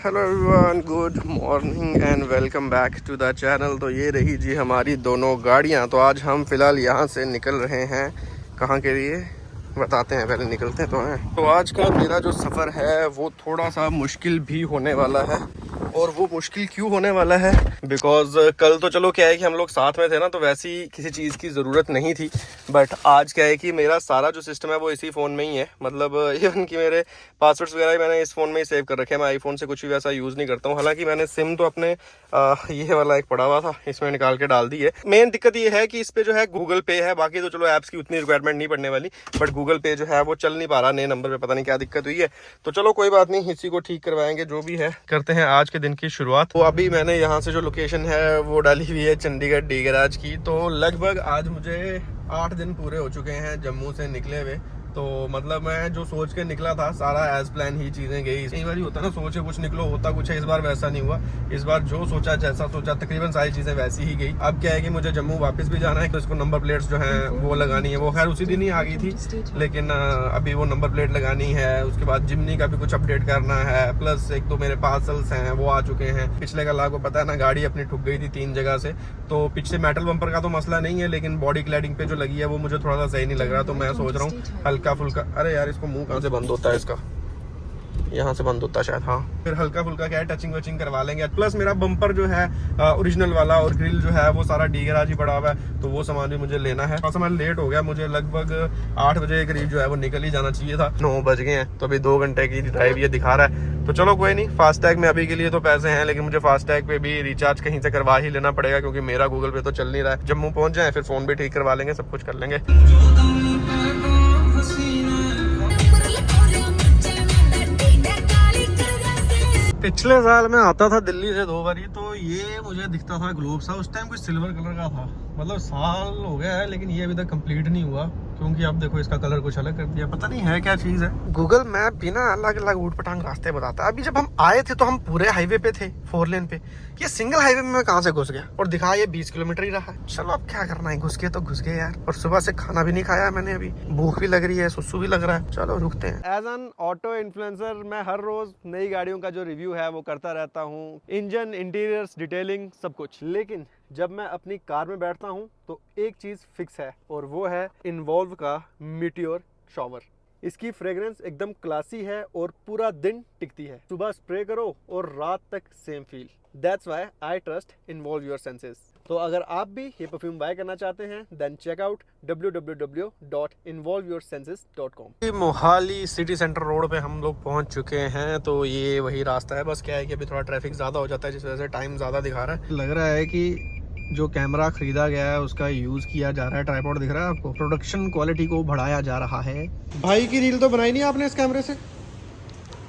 Hello everyone, good morning and welcome back to the channel. तो ये रही जी हमारी दोनों गाड़ियाँ। तो आज हम फ़िलहाल यहाँ से निकल रहे हैं, कहाँ के लिए बताते हैं, पहले निकलते हैं। तो आज का मेरा जो सफ़र है वो थोड़ा सा मुश्किल भी होने वाला है। और वो मुश्किल क्यों होने वाला है, बिकॉज कल तो चलो क्या है कि हम लोग साथ में थे ना, तो वैसी किसी चीज़ की ज़रूरत नहीं थी। बट आज क्या है कि मेरा सारा जो सिस्टम है वो इसी फ़ोन में ही है। मतलब इवन कि मेरे पासवर्ड्स वगैरह मैंने इस फ़ोन में ही सेव कर रखे हैं। मैं आईफोन से कुछ भी वैसा यूज़ नहीं करता हूँ। हालांकि मैंने सिम तो अपने ये वाला एक पड़ा हुआ था, इसमें निकाल के डाल दी है। मेन दिक्कत ये है कि इस पर जो है गूगल पे है, बाकी तो चलो ऐप्स की उतनी रिक्वायरमेंट नहीं पड़ने वाली, बट गूगल पे जो है वो चल नहीं पा रहा नए नंबर पर। पता नहीं क्या दिक्कत हुई है। तो चलो कोई बात नहीं, इसी को ठीक करवाएंगे। जो भी है करते हैं आज के दिन की शुरुआत। तो अभी मैंने यहाँ से जो लोकेशन है वो डाली हुई है चंडीगढ़ डी गैराज की। तो लगभग आज मुझे 8 दिन पूरे हो चुके हैं जम्मू से निकले हुए। तो मतलब मैं जो सोच के निकला था सारा एज प्लान ही चीज़ें गई। कई बार होता ना, सोचे कुछ निकलो होता कुछ है। इस बार वैसा नहीं हुआ। इस बार जो सोचा जैसा सोचा तकरीबन सारी चीज़ें वैसी ही गई। अब क्या है कि मुझे जम्मू वापस भी जाना है, तो इसको नंबर प्लेट्स जो हैं वो लगानी है। वो खैर उसी दिन ही आ गई थी, लेकिन अभी वो नंबर प्लेट लगानी है। उसके बाद जिमनी का भी कुछ अपडेट करना है। प्लस एक तो मेरे पार्सल्स हैं वो आ चुके हैं। पिछले कल आपको पता है ना, गाड़ी अपनी ठुक गई थी 3 जगह से। तो पीछे मेटल बम्पर का तो मसला नहीं है, लेकिन बॉडी क्लैडिंग पे जो लगी है वो मुझे थोड़ा सा सही नहीं लग रहा। तो मैं सोच रहा हूँ हल्का फुल्का, अरे यार इसको मुंह कहाँ से बंद होता है, इसका यहाँ से बंद होता है शायद, हाँ। फिर हल्का फुल्का क्या है टचिंग वचिंग करवा लेंगे। प्लस मेरा बम्पर जो है ओरिजिनल वाला और ग्रिल जो है वो सारा डी गैराज ही पड़ा हुआ है, तो वो सामान भी मुझे लेना है। थोड़ा मैं लेट हो गया, मुझे लगभग 8 बजे के करीब जो है वो निकल ही जाना चाहिए था। 9 बज गए हैं, तो अभी 2 घंटे की ड्राइव ये दिखा रहा है। तो चलो कोई नहीं, फास्टैग में अभी के लिए तो पैसे हैं, लेकिन मुझे फास्टैग पे भी रिचार्ज कहीं से करवा ही लेना पड़ेगा, क्योंकि मेरा गूगल पे तो चल नहीं रहा है। जम्मू पहुंच जाए फिर फोन भी ठीक करवा लेंगे, सब कुछ कर लेंगे। पिछले साल मैं आता था दिल्ली से 2 बारी, तो ये मुझे दिखता था ग्लोब सा। उस टाइम कुछ सिल्वर कलर का था। मतलब साल हो गया है, लेकिन ये अभी तक कंप्लीट नहीं हुआ, क्योंकि अब देखो इसका कलर कुछ अलग कर दिया। पता नहीं है क्या चीज़ है। गूगल मैप भी ना अलग अलग ऊट पटांग रास्ते बताता है। अभी जब हम आए थे तो हम पूरे हाईवे पे थे, 4 लेन पे। ये सिंगल हाईवे में मैं कहाँ से घुस गया, और दिखा ये 20 किलोमीटर ही रहा है। चलो अब क्या करना है, घुस गए तो घुस गए यार। और सुबह से खाना भी नहीं खाया मैंने, अभी भूख भी लग रही है, सुसु भी लग रहा है। चलो रुकते हैं। एज एन ऑटो इन्फ्लुएंसर मैं हर रोज नई गाड़ियों का जो रिव्यू है वो करता रहता हूँ, इंजन, इंटीरियर्स, डिटेलिंग, सब कुछ। लेकिन जब मैं अपनी कार में बैठता हूँ तो एक चीज़ फिक्स है, और वो है इन्वॉल्व का मीटियोर शॉवर। इसकी फ्रेग्रेंस एकदम क्लासी है और पूरा दिन टिकती है। सुबह स्प्रे करो और रात तक same feel. That's why I trust involve your senses. तो अगर आप भी ये परफ्यूम बाय करना चाहते हैं, then check out www.involveyoursenses.com। Mohali city centre road पे हम लोग पहुंच चुके हैं। तो ये वही रास्ता है, बस क्या है कि अभी थोड़ा ट्रैफिक ज़्यादा हो जाता है, जिस वजह से टाइम ज़्यादा दिखा रहा है। लग रहा है कि जो कैमरा खरीदा गया है उसका यूज़ किया जा रहा है। ट्राइपॉड दिख रहा है आपको। प्रोडक्शन क्वालिटी को बढ़ाया जा रहा है। भाई की रील तो बनाई नहीं आपने इस कैमरे से,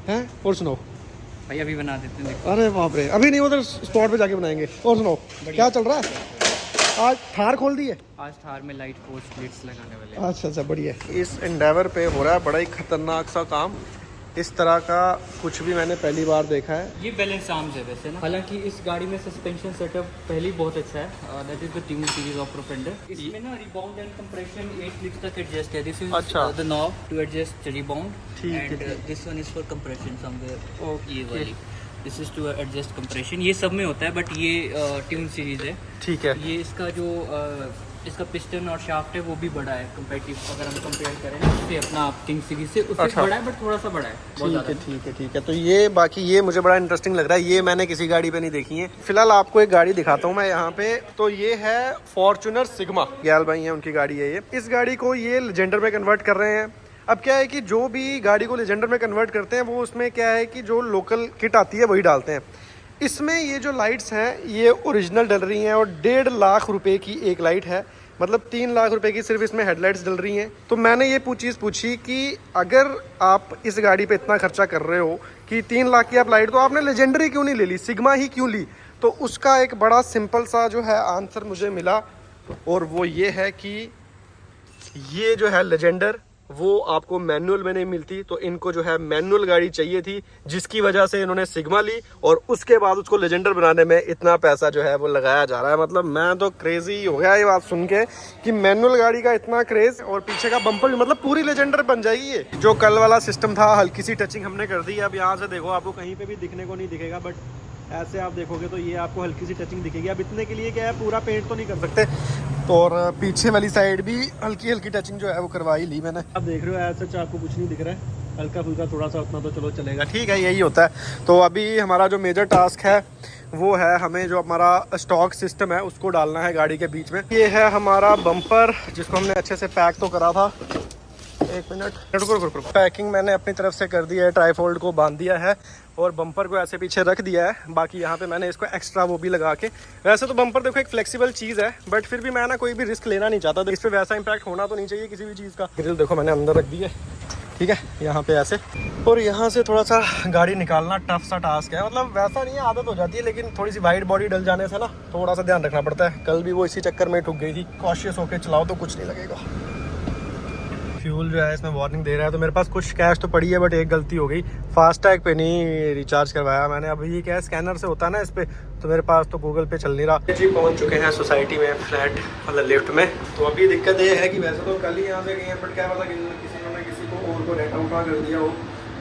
हैं? और सुनाओ भाई, अभी बना देते हैं। अरे बाप रे, अभी नहीं, उधर स्पॉट पे जाके बनाएंगे। और सुनाओ क्या चल रहा है। आज थार खोल दी है। आज थार में लाइट पोस्ट लिट्स लगाने वाले हैं। अच्छा बढ़िया। इस एंडेवर पे हो रहा है बड़ा ही खतरनाक सा काम। इस तरह का कुछ भी मैंने पहली बार देखा है। ये बैलेंस आर्म्स है वैसे ना। हालांकि इस गाड़ी में सस्पेंशन सेटअप पहले ही बहुत अच्छा है। That is the tune series of Profender. इसमें ना रिबाउंड एंड कंप्रेशन 8 क्लिक्स तक एडजस्ट है। This is the knob to adjust rebound, and this one is for compression somewhere. ये वाली this is to adjust compression. ये सब में होता है, बट ये ट्यून सीरीज है। ठीक है। ये इसका जो इसका पिस्टन और शाफ्ट है वो भी बड़ा है कंपैरेटिव, अगर हम कंपेयर करें इससे अपना किंग सीरीज से, उससे अच्छा। बड़ा है, बट थोड़ा सा बड़ा है। ठीक है। तो ये बाकी ये मुझे बड़ा इंटरेस्टिंग लग रहा है। ये मैंने किसी गाड़ी पे नहीं देखी है। फिलहाल आपको एक गाड़ी दिखाता हूँ मैं यहाँ पे। तो ये है फॉर्च्यूनर सिग्मा। ग्याल भाई है, उनकी गाड़ी है ये। इस गाड़ी को ये लेजेंडर में कन्वर्ट कर रहे हैं। अब क्या है कि जो भी गाड़ी को लेजेंडर में कन्वर्ट करते हैं वो उसमें क्या है कि जो लोकल किट आती है वही डालते हैं। इसमें ये जो लाइट्स हैं ये ओरिजिनल डल रही हैं, और 1.5 लाख रुपए की एक लाइट है। मतलब 3 लाख रुपए की सिर्फ इसमें हेडलाइट्स डल रही हैं। तो मैंने ये चीज़ पूछी कि अगर आप इस गाड़ी पे इतना खर्चा कर रहे हो कि 3 लाख की आप लाइट, तो आपने लेजेंडरी क्यों नहीं ले ली, सिग्मा ही क्यों ली। तो उसका एक बड़ा सिंपल सा जो है आंसर मुझे मिला, और वो ये है कि ये जो है लेजेंडर वो आपको मैनुअल में नहीं मिलती, तो इनको जो है मैनुअल गाड़ी चाहिए थी, जिसकी वजह से इन्होंने सिग्मा ली और उसके बाद उसको लेजेंडर बनाने में इतना पैसा जो है वो लगाया जा रहा है। मतलब मैं तो क्रेजी हो गया ये बात सुन के कि मैनुअल गाड़ी का इतना क्रेज, और पीछे का बम्पर भी मतलब पूरी लेजेंडर बन जाएगी ये। जो कल वाला सिस्टम था, हल्की सी टचिंग हमने कर दी। अब यहाँ से देखो, आपको कहीं पे भी दिखने को नहीं दिखेगा, बट ऐसे आप देखोगे तो ये आपको हल्की सी टचिंग दिखेगी। अब इतने के लिए क्या है, पूरा पेंट तो नहीं कर सकते, तो और पीछे वाली साइड भी हल्की हल्की टचिंग जो है वो करवा ही ली मैंने। अब देख रहे हो ऐसे आपको कुछ नहीं दिख रहा है, हल्का फुल्का थोड़ा सा उतना तो चलो चलेगा, ठीक है, यही होता है। तो अभी हमारा जो मेजर टास्क है वो है, हमें जो हमारा स्टॉक सिस्टम है उसको डालना है गाड़ी के बीच में। ये है हमारा बम्पर, जिसको हमने अच्छे से पैक तो करा था। एक मिनट, रुको। पैकिंग मैंने अपनी तरफ से कर दी है, ट्राईफोल्ड को बांध दिया है और बम्पर को ऐसे पीछे रख दिया है। बाकी यहाँ पे मैंने इसको एक्स्ट्रा वो भी लगा के, वैसे तो बम्पर देखो एक फ्लेक्सिबल चीज़ है, बट फिर भी मैं ना कोई भी रिस्क लेना नहीं चाहता, तो इस पर वैसा इंपैक्ट होना तो नहीं चाहिए किसी भी चीज़ का। ग्रिल देखो मैंने अंदर रख दी है, ठीक है, यहाँ पे ऐसे। और यहाँ से थोड़ा सा गाड़ी निकालना टफ सा टास्क है, मतलब वैसा नहीं है, आदत हो जाती है, लेकिन थोड़ी सी वाइड बॉडी डल जाने से ना थोड़ा सा ध्यान रखना पड़ता है। कल भी वो इसी चक्कर में ठुक गई थी। कॉशियस होकर चलाओ तो कुछ नहीं लगेगा। फ्यूल जो है इसमें वार्निंग दे रहा है, तो मेरे पास कुछ कैश तो पड़ी है, बट एक गलती हो गई, फास्टैग पे नहीं रिचार्ज करवाया मैंने। अभी ये क्या है, स्कैनर से होता है ना इस पे, तो मेरे पास तो गूगल पे चल नहीं रहा। जी पहुंच चुके हैं सोसाइटी में, फ्लैट मतलब लिफ्ट में। तो अभी दिक्कत ये है कि वैसे तो कल ही यहाँ से गए हैं, बट क्या पता कि किसी को और को रेट आउट कर दिया हो,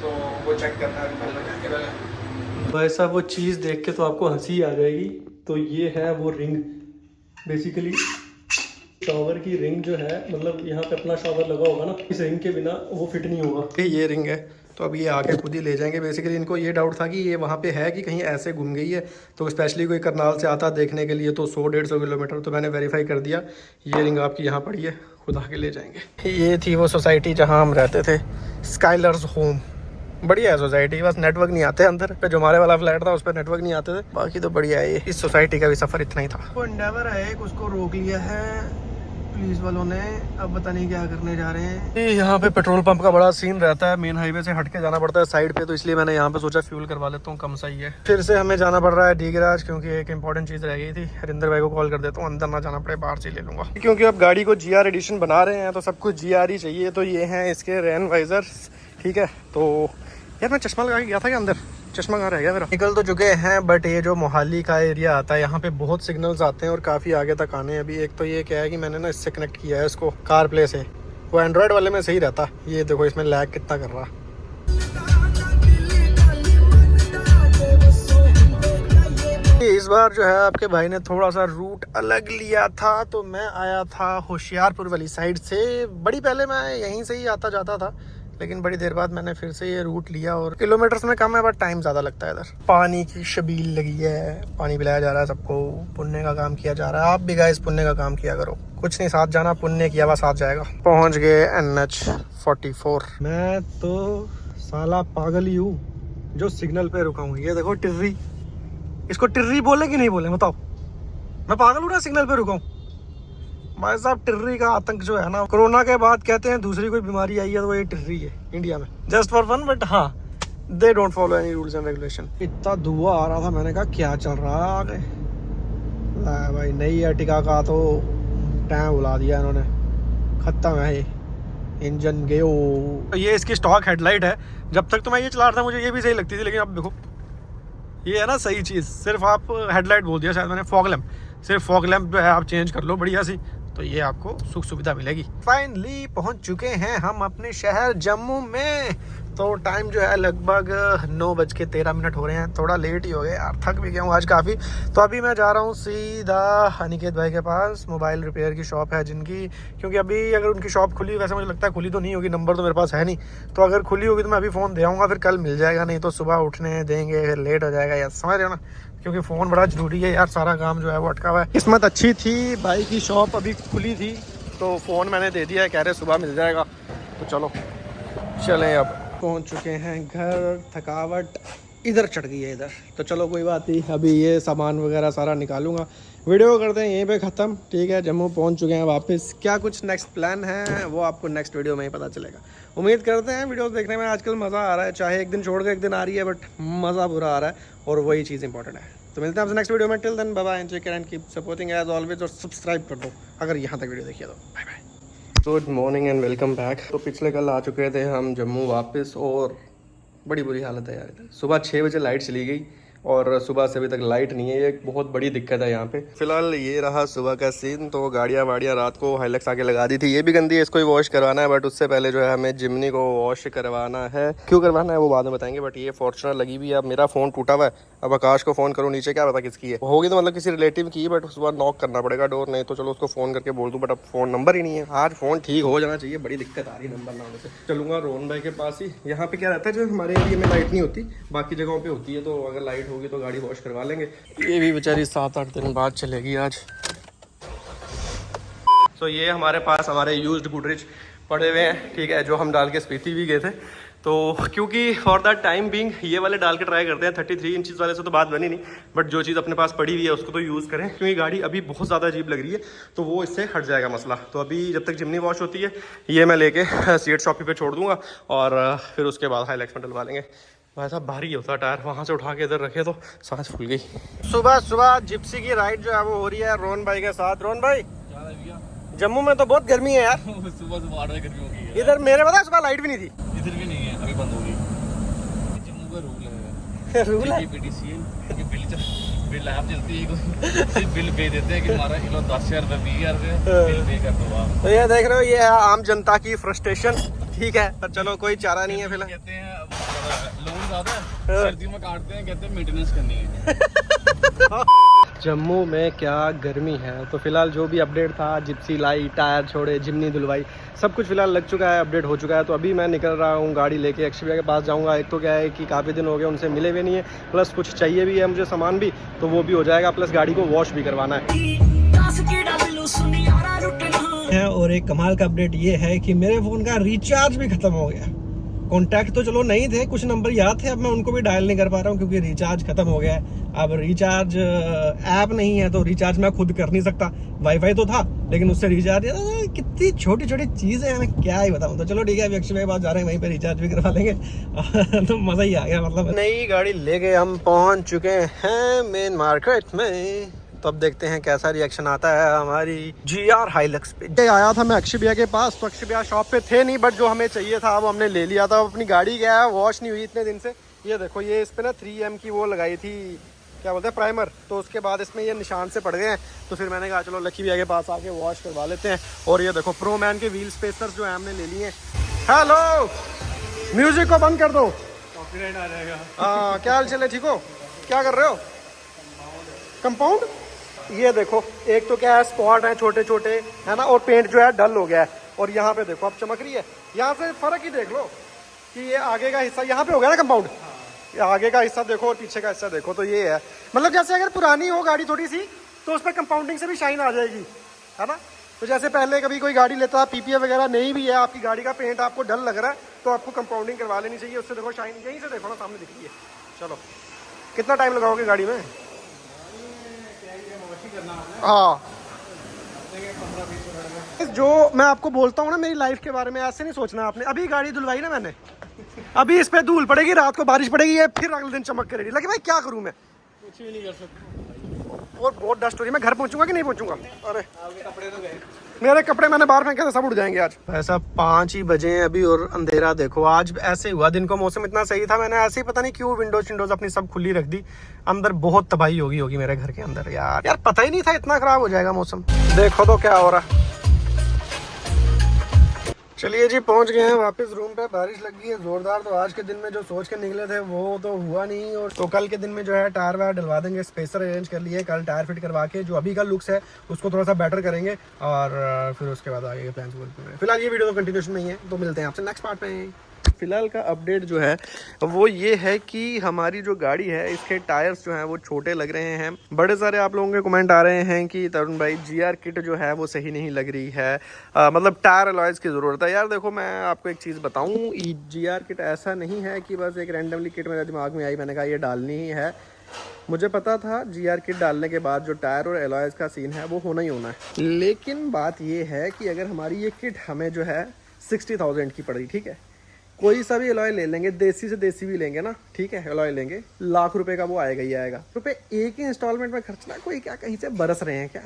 तो वो चेक करना है। तो ऐसा वो चीज़ देख के तो आपको हंसी आ जाएगी। तो ये है वो रिंग, बेसिकली शॉवर की रिंग जो है, मतलब यहाँ पे अपना शॉवर लगा होगा ना, इस रिंग के बिना वो फिट नहीं होगा। ये रिंग है, तो अब ये आके खुद ही ले जाएंगे। बेसिकली इनको ये डाउट था कि ये वहाँ पे है कि कहीं ऐसे घूम गई है, तो स्पेशली कोई करनाल से आता देखने के लिए तो 100-150 किलोमीटर, तो मैंने वेरीफाई कर दिया। ये रिंग आपकी यहाँ पड़ी है, खुद आके ले जाएंगे। ये थी वो सोसाइटी जहाँ हम रहते थे, स्काइलर्स होम। बढ़िया है सोसाइटी, बस नेटवर्क नहीं आते अंदर पे। जो हमारे वाला फ्लैट था उस पर नेटवर्क नहीं आते थे, बाकी तो बढ़िया है। इस सोसाइटी का भी सफ़र इतना ही था। वो एंडेवर है, उसको रोक लिया है पुलिस वालों ने, अब पता नहीं क्या करने जा रहे हैं। यहाँ पे पेट्रोल पंप का बड़ा सीन रहता है, मेन हाईवे से हट के जाना पड़ता है साइड पे, तो इसलिए मैंने यहाँ पे सोचा फ्यूल करवा लेता हूँ, कम सही है। फिर से हमें जाना पड़ रहा है डी गैराज, क्योंकि एक इंपॉर्टेंट चीज़ रह गई थी। हरिंदर भाई को कॉल कर देता हूँ, अंदर ना जाना पड़े, बाहर से ले लूँगा, क्योंकि अब गाड़ी को GR एडिशन बना रहे हैं तो सब कुछ GR ही चाहिए। तो ये हैं इसके रेन वाइजर्स, ठीक है। तो यार मैं चश्मा लगा के गया था क्या अंदर, चश्मा कहाँ रह गया मेरा। निकल तो चुके हैं, बट ये जो मोहाली का एरिया आता है, यहाँ पे बहुत सिग्नल्स आते हैं और काफ़ी आगे तक आने हैं अभी। एक तो ये क्या है कि मैंने ना इससे कनेक्ट किया है इसको, कार प्ले से, वो एंड्रॉयड वाले में सही रहता। ये देखो इसमें लैग कितना कर रहा। इस बार जो है आपके भाई ने थोड़ा सा रूट अलग लिया था, तो मैं आया था होशियारपुर वाली साइड से। बड़ी पहले मैं यहीं से ही आता जाता था, लेकिन बड़ी देर बाद मैंने फिर से ये रूट लिया, और किलोमीटर्स में कम है बट टाइम ज़्यादा लगता है इधर। पानी की शबील लगी है, पानी पिलाया जा रहा है सबको, पुण्य का काम किया जा रहा है। आप भी गाइस पुण्य का काम किया करो, कुछ नहीं साथ जाना, पुण्य किया हुआ साथ जाएगा। पहुंच गए NH44। मैं तो साला पागल ही हूँ जो सिग्नल पे रुका हूँ। ये देखो टिर्री, इसको टिर्री बोले कि नहीं बोले बताओ, मैं पागल हूँ ना सिग्नल पे रुका हूँ। भाई साहब टिर्री का आतंक जो है ना, कोरोना के बाद कहते हैं दूसरी कोई बीमारी आई है तो वो ये टिर्री है इंडिया में, जस्ट फॉर फन, बट हाँ they don't follow any rules and regulation. इतना धुआं आ रहा था, मैंने कहा क्या चल रहा है आगे। भाई नई अर्टिगा का तो टाइम बुला दिया इन्होंने, खत्म है ये इंजन गयो। ये इसकी स्टॉक हेडलाइट है, जब तक तो मैं ये चला रहा था मुझे ये भी सही लगती थी, लेकिन अब देखो ये है ना सही चीज़, सिर्फ आप हेडलाइट बोल दिया शायद मैंने, फॉग लैम्प, सिर्फ फॉग लैम्प जो है आप चेंज कर लो बढ़िया सी, तो ये आपको सुख सुविधा मिलेगी। फाइनली पहुंच चुके हैं हम अपने शहर जम्मू में। तो टाइम जो है लगभग 9:13 हो रहे हैं, थोड़ा लेट ही हो गए यार, थक भी गया हूँ आज काफ़ी। तो अभी मैं जा रहा हूँ सीधा अनिकेत भाई के पास, मोबाइल रिपेयर की शॉप है जिनकी, क्योंकि अभी अगर उनकी शॉप खुली, वैसे मुझे लगता है खुली तो नहीं होगी, नंबर तो मेरे पास है नहीं, तो अगर खुली होगी तो मैं अभी फ़ोन दे आऊँगा, फिर कल मिल जाएगा, नहीं तो सुबह उठने देंगे फिर लेट हो जाएगा यार, समझ रहे हो ना, क्योंकि फ़ोन बड़ा ज़रूरी है यार, सारा काम जो है वो अटका हुआ है। किस्मत अच्छी थी, भाई की शॉप अभी खुली थी तो फ़ोन मैंने दे दिया है, कह रहे सुबह मिल जाएगा, तो चलो चलें। अब पहुंच चुके हैं घर, थकावट इधर चढ़ गई है इधर, तो चलो कोई बात नहीं, अभी ये सामान वगैरह सारा निकालूंगा, वीडियो करते हैं यहीं पे ख़त्म, ठीक है। जम्मू पहुंच चुके हैं वापस, क्या कुछ नेक्स्ट प्लान है वो आपको नेक्स्ट वीडियो में ही पता चलेगा। उम्मीद करते हैं वीडियोस देखने में आजकल मज़ा आ रहा है, चाहे एक दिन छोड़ के एक दिन आ रही है, बट मज़ा पूरा आ रहा है, और वही चीज़ इंपॉर्टेंट है। तो मिलते हैं आपसे नेक्स्ट वीडियो में, till then bye bye, take care and keep supporting as always, और सब्सक्राइब कर दो अगर यहाँ तक वीडियो देखिए तो। Bye bye. Good morning and welcome back. तो पिछले कल आ चुके थे हम जम्मू वापस और बड़ी बुरी हालत है यार। सुबह 6 बजे लाइट चली गई और सुबह से अभी तक लाइट नहीं है। ये एक बहुत बड़ी दिक्कत है यहाँ पे। फिलहाल ये रहा सुबह का सीन। तो गाड़ियाँ वाड़ियाँ रात को हाइलक्स आके लगा दी थी। ये भी गंदी है, इसको ही वॉश करवाना है, बट उससे पहले जो है हमें जिमनी को वॉश करवाना है। क्यों करवाना है वो बाद में बताएंगे। बट ये फॉर्च्यूनर लगी हुई है। अब मेरा फ़ोन टूटा हुआ है। अब आकाश को फ़ोन करूँ नीचे, क्या पता किसकी है। होगी तो मतलब किसी रिलेटिव की, बट उस बार नॉक करना पड़ेगा डोर, नहीं तो चलो उसको फ़ोन करके बोल दूँ। बट अब फ़ोन नंबर ही नहीं है। आज फ़ोन ठीक हो जाना चाहिए, बड़ी दिक्कत आ रही है नंबर ना होने से। चलूँगा रोहन भाई के पास ही। यहाँ पे क्या रहता है, जो हमारे एरिया में लाइट नहीं होती, बाकी जगहों पे होती है, तो अगर लाइट होगी तो गाड़ी वॉश करवा लेंगे। ये भी बेचारी 7-8 दिन बाद चलेगी आज। तो ये हमारे पास हमारे यूज्ड गुडरिच पड़े हुए हैं, ठीक है, जो हम डाल के स्पीति भी गए थे। तो क्योंकि फॉर द टाइम बिंग ये वाले डाल के ट्राई करते हैं। 33 इंचज़ वाले से तो बात बनी नहीं, बट जो चीज़ अपने पास पड़ी हुई है उसको तो यूज़ करें, क्योंकि गाड़ी अभी बहुत ज़्यादा अजीब लग रही है, तो वो इससे हट जाएगा मसला। तो अभी जब तक जिमनी वॉश होती है ये मैं लेके सीट शॉपी पे छोड़ दूंगा और फिर उसके बाद हाइलैक्स में डलवा लेंगे। भाई साहब भारी होता टायर, वहाँ से उठा के इधर रखे तो सांस फूल गई। सुबह सुबह जिप्सी की राइड जो है वो हो रही है रोहन भाई के साथ। रोहन भाई, जम्मू में तो बहुत गर्मी है यार। सुबह सुबह 8 बजे गर्मी हो गई है। इधर मेरे पता है सुबह लाइट भी नहीं थी। इधर भी नहीं है, अभी बंद हो गई। जम्मू का रूल है, रूल है। कि बिल ऐप चलती है, सिर्फ बिल पे देते हैं कि हमारा किलो 10,000 रुपये 20,000 रुपये बिल पे कर दो आप। तो ये देख रहे हो, ये है आम जनता की फ्रस्ट्रेशन, ठीक है, पर चलो कोई चारा नहीं है फिलहाल। कहते हैं लोन ज्यादा है, सर्दियों में काटते हैं, कहते हैं मेंटेनेंस करनी है। जम्मू में क्या गर्मी है। तो फिलहाल जो भी अपडेट था, जिप्सी लाई, टायर छोड़े, जिमनी धुलवाई, सब कुछ फिलहाल लग चुका है, अपडेट हो चुका है। तो अभी मैं निकल रहा हूँ गाड़ी लेके अक्षय भैया के पास जाऊँगा। एक तो क्या है कि काफ़ी दिन हो गए उनसे मिले हुए नहीं है, प्लस कुछ चाहिए भी है मुझे सामान भी, तो वो भी हो जाएगा, प्लस गाड़ी को वॉश भी करवाना है। और एक कमाल का अपडेट ये है कि मेरे फ़ोन का रिचार्ज भी ख़त्म हो गया। कॉन्टैक्ट तो चलो नहीं थे, कुछ नंबर याद थे, अब मैं उनको भी डायल नहीं कर पा रहा हूँ क्योंकि रिचार्ज खत्म हो गया है। अब रिचार्ज ऐप नहीं है तो रिचार्ज मैं खुद कर नहीं सकता। वाईफाई तो था लेकिन उससे रिचार्ज, कितनी छोटी छोटी चीज़ें हैं, मैं क्या ही बताऊँ। तो चलो ठीक है, अभी अक्षय भाई के पास जा रहे हैं, वहीं पे रिचार्ज भी करवा लेंगे। तो मज़ा ही आ गया। मतलब नई गाड़ी लेके हम पहुँच चुके हैं मेन मार्केट में। तो अब देखते हैं कैसा रिएक्शन आता है हमारी GR हाइलक्स पे। आया था मैं अक्षय भैया के पास, तो अक्षय भैया शॉप पे थे नहीं, बट जो हमें चाहिए था वो हमने ले लिया था। अपनी गाड़ी गया है, वॉश नहीं हुई इतने दिन से। ये देखो, ये इस पे ना 3M की वो लगाई थी, क्या बोलते हैं, प्राइमर। तो उसके बाद इसमें ये निशान से पड़ गए हैं, तो फिर मैंने कहा चलो लकी भैया के पास आके वॉश करवा लेते हैं। और ये देखो प्रो मैन के व्हील स्पेसर्स जो है हमने ले लिए हैं। हेलो, म्यूजिक को बंद कर दो, कॉपीराइट आ जाएगा। हाँ, क्या हाल चले, ठीक हो? क्या कर रहे हो? कंपाउंड। ये देखो, एक तो क्या है, स्पॉट है छोटे छोटे, है ना, और पेंट जो है डल हो गया है। और यहाँ पे देखो अब चमक रही है। यहाँ से फर्क ही देख लो कि ये आगे का हिस्सा यहाँ पे हो गया ना कंपाउंड। ये आगे का हिस्सा देखो और पीछे का हिस्सा देखो, तो ये है। मतलब जैसे अगर पुरानी हो गाड़ी थोड़ी सी, तो उस पर कंपाउंडिंग से भी शाइन आ जाएगी, है ना। तो जैसे पहले कभी कोई गाड़ी लेता है, PPF वगैरह नहीं भी है, आपकी गाड़ी का पेंट आपको डल लग रहा है, तो आपको कंपाउंडिंग करवा लेनी चाहिए। उससे देखो शाइन, यहीं से देखो ना, सामने दिख रही है। चलो, कितना टाइम लगाओगे गाड़ी में? हाँ, जो मैं आपको बोलता हूँ ना मेरी लाइफ के बारे में, ऐसे नहीं सोचना आपने। अभी गाड़ी धुलवाई ना मैंने, अभी इस पे धूल पड़ेगी, रात को बारिश पड़ेगी, ये फिर अगले दिन चमक करेगी। लगे भाई क्या करूँ मैं, कुछ भी नहीं कर सकता। और बहुत डस्ट हो रही है। मैं घर पहुँचूंगा कि नहीं पहुँचूंगा? अरे कपड़े तो गए, मेरे कपड़े मैंने बाहर फेंके थे, सब उड़ जाएंगे आज। ऐसा 5 ही बजे हैं अभी और अंधेरा देखो। आज ऐसे हुआ, दिन को मौसम इतना सही था, मैंने ऐसे ही पता नहीं क्यों विंडोज अपनी सब खुली रख दी। अंदर बहुत तबाही होगी मेरे घर के अंदर। यार पता ही नहीं था इतना खराब हो जाएगा मौसम। देखो तो क्या हो रहा है। चलिए जी, पहुंच गए हैं वापस रूम पे। बारिश लग गई है जोरदार। तो आज के दिन में जो सोच के निकले थे वो तो हुआ नहीं। और तो कल के दिन में जो है टायर वायर डलवा देंगे, स्पेसर अरेंज कर लिए, कल टायर फिट करवा के जो अभी का लुक्स है उसको थोड़ा सा बेटर करेंगे, और फिर उसके बाद आगे के प्लान बोलते। फिलहाल ये वीडियो तो कंटिन्यूशन में ही है, तो मिलते हैं आपसे नेक्स्ट पार्ट में। फिलहाल का अपडेट जो है वो ये है कि हमारी जो गाड़ी है इसके टायर्स जो हैं वो छोटे लग रहे हैं। बड़े सारे आप लोगों के कमेंट आ रहे हैं कि तरुण भाई GR किट जो है वो सही नहीं लग रही है, मतलब टायर अलॉयज़ की ज़रूरत है। यार देखो, मैं आपको एक चीज़ बताऊं, GR किट ऐसा नहीं है कि बस एक रैंडमली किट मेरे दिमाग में आई, मैंने कहा ये डालनी ही है। मुझे पता था GR किट डालने के बाद जो टायर और एलॉयज़ का सीन है वो होना ही होना है। लेकिन बात ये है कि अगर हमारी ये किट हमें जो है 60,000 की पड़ रही, ठीक है, कोई सा भी एलॉय ले लेंगे, देसी से देसी भी लेंगे ना, ठीक है, एलॉय लेंगे, लाख रुपए का वो आएगा ही आएगा। रुपए एक ही इंस्टॉलमेंट में खर्चना, कोई क्या कहीं से बरस रहे हैं क्या?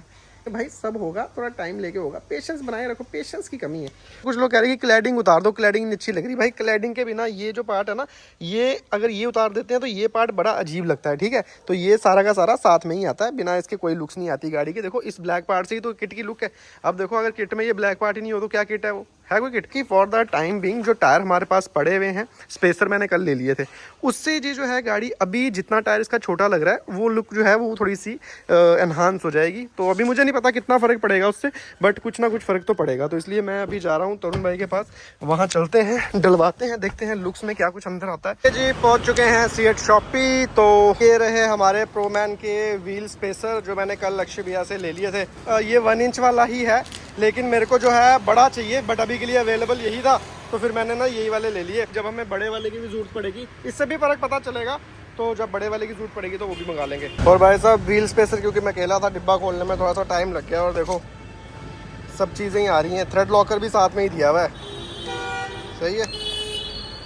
भाई सब होगा, थोड़ा टाइम लेके होगा, पेशेंस बनाए रखो, पेशेंस की कमी है। कुछ लोग कह रहे हैं कि क्लैडिंग उतार दो, क्लैडिंग नहीं अच्छी लग रही। भाई क्लैडिंग के बिना ये जो पार्ट है ना, ये अगर ये उतार देते हैं तो ये पार्ट बड़ा अजीब लगता है, ठीक है। तो ये सारा का सारा साथ में ही आता है, बिना इसके कोई लुक्स नहीं आती गाड़ी की। देखो इस ब्लैक पार्ट से ही तो किट की लुक है। अब देखो अगर किट में ये ब्लैक पार्ट ही नहीं हो तो क्या किट है, वो है कोई किट की। फॉर द टाइम बिंग जो टायर हमारे पास पड़े हुए हैं, स्पेसर मैंने कल ले लिए थे, उससे ये जो है गाड़ी अभी जितना टायर इसका छोटा लग रहा है, वो लुक जो है वो थोड़ी सी एनहांस हो जाएगी। तो अभी मुझे नहीं पता कितना फ़र्क पड़ेगा उससे, बट कुछ ना कुछ फ़र्क तो पड़ेगा। तो इसलिए मैं अभी जा रहा हूँ तरुण भाई के पास, वहाँ चलते हैं, डलवाते हैं, देखते हैं लुक्स में क्या कुछ अंदर आता है। जी पहुँच चुके हैं सीएट शॉपी। तो ये रहे हमारे प्रोमैन के व्हील स्पेसर जो मैंने कल लक्ष्य भैया से ले लिए थे। ये 1 इंच वाला ही है, लेकिन मेरे को जो है बड़ा चाहिए, बट अभी के लिए अवेलेबल यही था, तो फिर मैंने ना यही वाले ले लिए। जब हमें बड़े वाले की भी जरूरत पड़ेगी, इससे भी फ़र्क पता चलेगा, तो जब बड़े वाले की जरूरत पड़ेगी तो वो भी मंगा लेंगे। और भाई साहब व्हील स्पेसर, क्योंकि मैं अकेला था, डिब्बा खोलने में थोड़ा सा टाइम लग गया। और देखो सब चीज़ें ही आ रही हैं, थ्रेड लॉकर भी साथ में ही दिया हुआ है, सही है।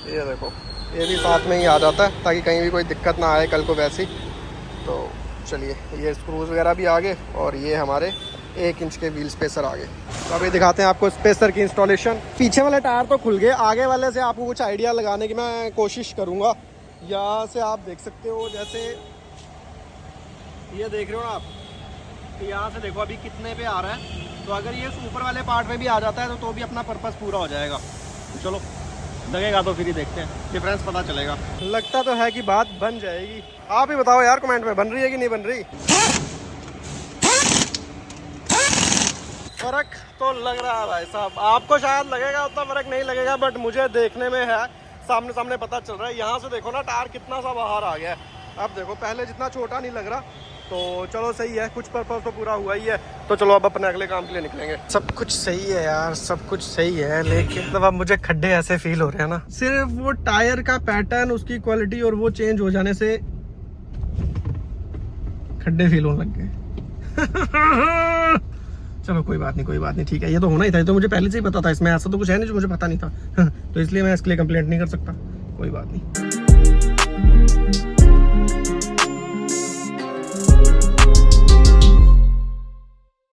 ये देखो ये भी साथ में ही आ जाता है, ताकि कहीं भी कोई दिक्कत ना आए कल को वैसी। तो चलिए ये स्क्रूज वगैरह भी आ गए, और ये हमारे 1 इंच के व्हील स्पेसर आ गए। तो अभी दिखाते हैं आपको स्पेसर की इंस्टॉलेशन। पीछे वाले टायर तो खुल गए, आगे वाले से आपको कुछ आइडिया लगाने की मैं कोशिश करूँगा। यहाँ से आप देख सकते हो, जैसे ये देख रहे हो ना आप, तो यहाँ से देखो अभी कितने पे आ रहा है। तो अगर ये ऊपर वाले पार्ट में भी आ जाता है तो भी अपना पर्पस पूरा हो जाएगा। चलो लगेगा तो फिर ही देखते हैं, डिफरेंस पता चलेगा। लगता तो है कि बात बन जाएगी। आप ही बताओ यार कमेंट में, बन रही है कि नहीं बन रही। फर्क तो लग रहा है भाई साहब, आपको शायद लगेगा उतना फर्क नहीं लगेगा, बट मुझे देखने में है, सामने सामने पता चल रहा है। यहाँ से देखो ना टायर कितना सा बाहर आ गया है। अब देखो पहले जितना छोटा नहीं लग रहा। तो चलो सही है, कुछ पर्पस तो पूरा हुआ ही है। तो चलो अब अपने अगले काम के लिए निकलेंगे। सब कुछ सही है यार, सब कुछ सही है, लेकिन मतलब अब मुझे खड्डे ऐसे फील हो रहे हैं ना, सिर्फ वो टायर का पैटर्न, उसकी क्वालिटी और वो चेंज हो जाने से खड्डे फील होने लग गए। चलो कोई बात नहीं, कोई बात नहीं, ठीक है। ये तो होना ही था, ये तो मुझे पहले से ही पता था। इसमें ऐसा तो कुछ है नहीं जो मुझे पता नहीं था। तो इसलिए मैं इसके लिए कंप्लेंट नहीं कर सकता, कोई बात नहीं।